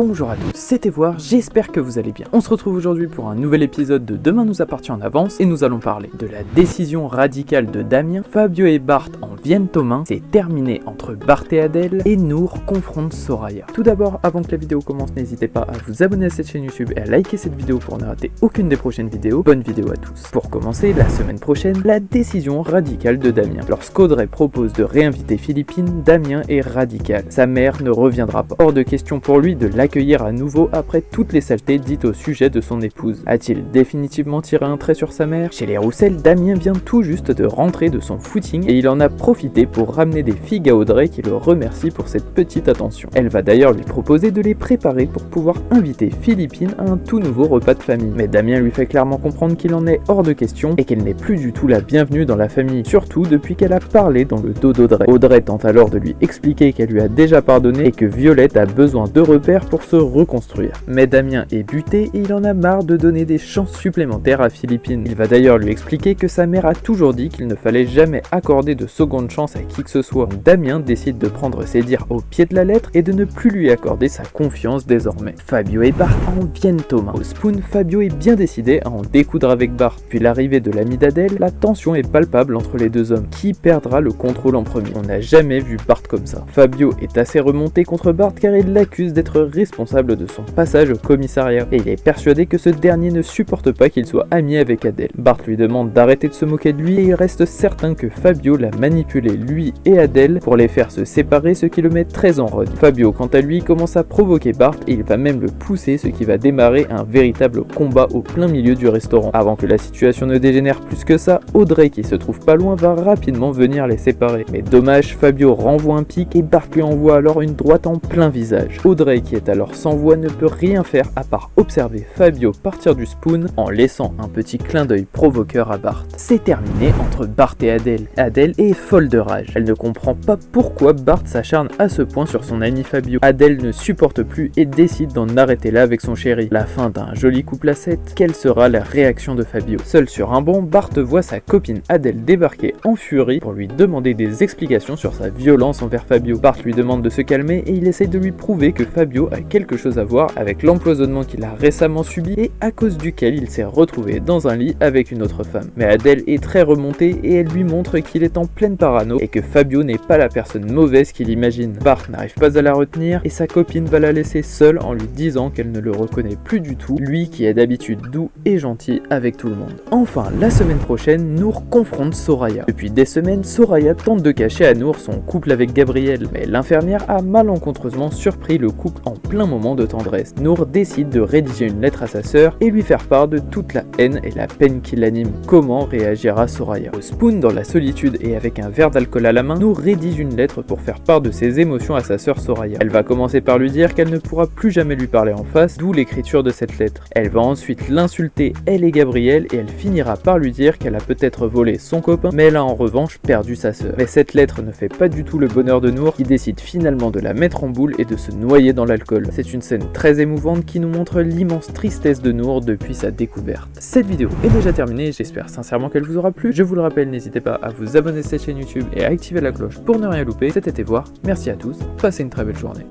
Bonjour à tous, c'était Voir, j'espère que vous allez bien. On se retrouve aujourd'hui pour un nouvel épisode de Demain nous appartient en avance et nous allons parler de la décision radicale de Damien. Fabio et Bart en viennent aux mains, c'est terminé entre Bart et Adèle et Nour confronte Soraya. Tout d'abord, avant que la vidéo commence, n'hésitez pas à vous abonner à cette chaîne YouTube et à liker cette vidéo pour ne rater aucune des prochaines vidéos. Bonne vidéo à tous. Pour commencer, la semaine prochaine, la décision radicale de Damien. Lorsqu'Audrey propose de réinviter Philippine, Damien est radical. Sa mère ne reviendra pas. Hors de question pour lui de l'accueillir à nouveau après toutes les saletés dites au sujet de son épouse. A-t-il définitivement tiré un trait sur sa mère? Chez les Roussel, Damien vient tout juste de rentrer de son footing et il en a profité pour ramener des figues à Audrey qui le remercie pour cette petite attention. Elle va d'ailleurs lui proposer de les préparer pour pouvoir inviter Philippine à un tout nouveau repas de famille. Mais Damien lui fait clairement comprendre qu'il en est hors de question et qu'elle n'est plus du tout la bienvenue dans la famille, surtout depuis qu'elle a parlé dans le dos d'Audrey. Audrey tente alors de lui expliquer qu'elle lui a déjà pardonné et que Violette a besoin de repères pour se reconstruire. Mais Damien est buté et il en a marre de donner des chances supplémentaires à Philippine. Il va d'ailleurs lui expliquer que sa mère a toujours dit qu'il ne fallait jamais accorder de seconde chance à qui que ce soit. Damien décide de prendre ses dires au pied de la lettre et de ne plus lui accorder sa confiance désormais. Fabio et Bart en viennent aux mains. Au Spoon, Fabio est bien décidé à en découdre avec Bart. Puis l'arrivée de l'ami d'Adèle, la tension est palpable entre les deux hommes. Qui perdra le contrôle en premier? On n'a jamais vu Bart comme ça. Fabio est assez remonté contre Bart car il l'accuse d'être responsable de son passage au commissariat et il est persuadé que ce dernier ne supporte pas qu'il soit ami avec Adèle. Bart lui demande d'arrêter de se moquer de lui et il reste certain que Fabio l'a manipulé lui et Adèle pour les faire se séparer, ce qui le met très en rogne. Fabio quant à lui commence à provoquer Bart et il va même le pousser, ce qui va démarrer un véritable combat au plein milieu du restaurant. Avant que la situation ne dégénère plus que ça, Audrey qui se trouve pas loin va rapidement venir les séparer. Mais dommage, Fabio renvoie un pic et Bart lui envoie alors une droite en plein visage. Audrey qui est alors sans voix ne peut rien faire à part observer Fabio partir du Spoon en laissant un petit clin d'œil provoqueur à Bart. C'est terminé entre Bart et Adèle. Adèle est folle de rage. Elle ne comprend pas pourquoi Bart s'acharne à ce point sur son ami Fabio. Adèle ne supporte plus et décide d'en arrêter là avec son chéri. La fin d'un joli couple à 7, quelle sera la réaction de Fabio? Seul sur un banc, Bart voit sa copine Adèle débarquer en furie pour lui demander des explications sur sa violence envers Fabio. Bart lui demande de se calmer et il essaye de lui prouver que Fabio a quelque chose à voir avec l'empoisonnement qu'il a récemment subi et à cause duquel il s'est retrouvé dans un lit avec une autre femme. Mais Adèle est très remontée et elle lui montre qu'il est en pleine parano et que Fabio n'est pas la personne mauvaise qu'il imagine. Bart n'arrive pas à la retenir et sa copine va la laisser seule en lui disant qu'elle ne le reconnaît plus du tout, lui qui est d'habitude doux et gentil avec tout le monde. Enfin, la semaine prochaine, Nour confronte Soraya. Depuis des semaines, Soraya tente de cacher à Nour son couple avec Gabriel, mais l'infirmière a malencontreusement surpris le couple en plein moment de tendresse. Nour décide de rédiger une lettre à sa sœur et lui faire part de toute la haine et la peine qui l'anime. Comment réagira Soraya? Au Spoon, dans la solitude et avec un verre d'alcool à la main, Nour rédige une lettre pour faire part de ses émotions à sa sœur Soraya. Elle va commencer par lui dire qu'elle ne pourra plus jamais lui parler en face, d'où l'écriture de cette lettre. Elle va ensuite l'insulter, elle et Gabriel, et elle finira par lui dire qu'elle a peut-être volé son copain, mais elle a en revanche perdu sa sœur. Mais cette lettre ne fait pas du tout le bonheur de Nour, qui décide finalement de la mettre en boule et de se noyer dans l'alcool. C'est une scène très émouvante qui nous montre l'immense tristesse de Nour depuis sa découverte. Cette vidéo est déjà terminée, j'espère sincèrement qu'elle vous aura plu. Je vous le rappelle, n'hésitez pas à vous abonner à cette chaîne YouTube et à activer la cloche pour ne rien louper. C'était Voir, merci à tous, passez une très belle journée.